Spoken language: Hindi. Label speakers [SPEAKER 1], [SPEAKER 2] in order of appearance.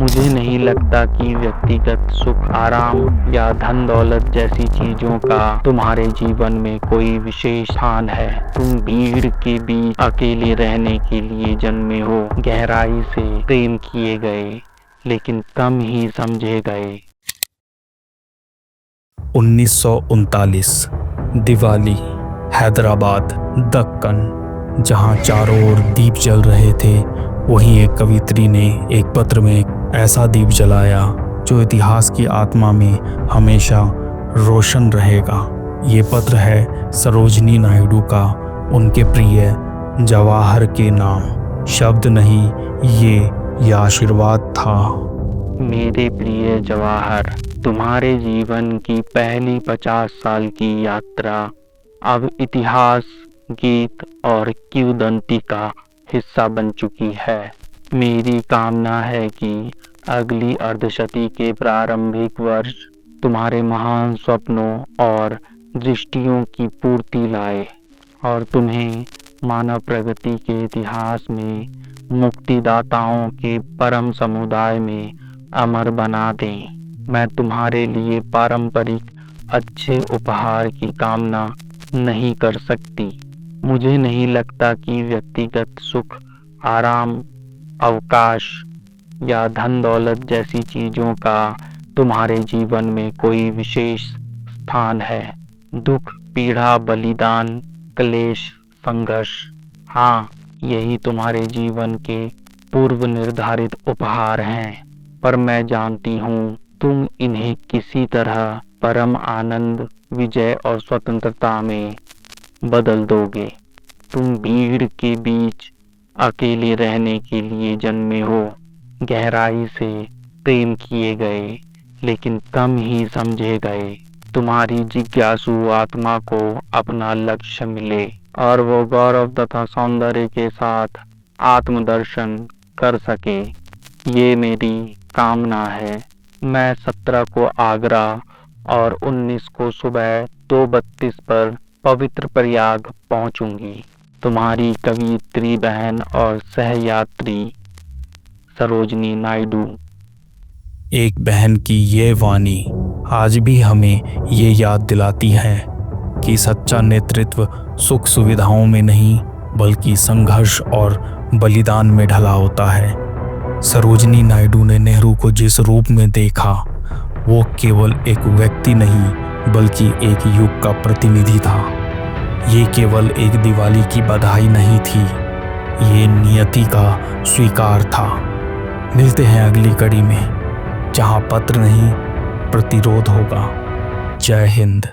[SPEAKER 1] मुझे नहीं लगता कि व्यक्तिगत सुख, आराम या धन दौलत जैसी चीजों का तुम्हारे जीवन में कोई विशेष स्थान है। तुम भीड़ के बीच अकेले रहने के लिए जन्मे हो, गहराई से प्रेम किए गए लेकिन कम ही समझे गए।
[SPEAKER 2] 1939 दिवाली, हैदराबाद, दक्कन। जहां चारों ओर दीप जल रहे थे, वहीं एक कवित्री ने एक पत्र में ऐसा दीप जलाया जो इतिहास की आत्मा में हमेशा रोशन रहेगा। ये पत्र है सरोजनी नायडू का उनके प्रिय जवाहर के नाम। शब्द नहीं, ये आशीर्वाद था।
[SPEAKER 1] मेरे प्रिय जवाहर, तुम्हारे जीवन की पहली 50 साल की यात्रा अब इतिहास, गीत और किंवदंती का हिस्सा बन चुकी है। मेरी कामना है कि अगली अर्धशती के प्रारंभिक वर्ष तुम्हारे महान स्वप्नों और दृष्टियों की पूर्ति लाए और तुम्हें मानव प्रगति के इतिहास में मुक्तिदाताओं के परम समुदाय में अमर बना दें। मैं तुम्हारे लिए पारंपरिक अच्छे उपहार की कामना नहीं कर सकती। मुझे नहीं लगता कि व्यक्तिगत सुख, आराम, अवकाश या धन दौलत जैसी चीजों का तुम्हारे जीवन में कोई विशेष स्थान है। दुख, पीड़ा, बलिदान, क्लेश, संघर्ष, हाँ, यही तुम्हारे जीवन के पूर्व निर्धारित उपहार हैं। पर मैं जानती हूँ तुम इन्हें किसी तरह परम आनंद, विजय और स्वतंत्रता में बदल दोगे। तुम भीड़ के बीच अकेले रहने के लिए जन्मे हो, गहराई से प्रेम किए गए लेकिन कम ही समझे गए। तुम्हारी जिज्ञासु आत्मा को अपना लक्ष्य मिले और वो गौरव तथा सौंदर्य के साथ आत्मदर्शन कर सके, ये मेरी कामना है। मैं 17 को आगरा और 19 को सुबह 2:32 पर पवित्र प्रयाग पहुंचूंगी। तुम्हारी कवियत्री बहन और सहयात्री सरोजनी नायडू।
[SPEAKER 2] एक बहन की ये वाणी आज भी हमें ये याद दिलाती है कि सच्चा नेतृत्व सुख सुविधाओं में नहीं बल्कि संघर्ष और बलिदान में ढला होता है। सरोजनी नायडू ने नेहरू को जिस रूप में देखा, वो केवल एक व्यक्ति नहीं बल्कि एक युग का प्रतिनिधि था। ये केवल एक दिवाली की बधाई नहीं थी, ये नियति का स्वीकार था। मिलते हैं अगली कड़ी में, जहां पत्र नहीं प्रतिरोध होगा। जय हिंद।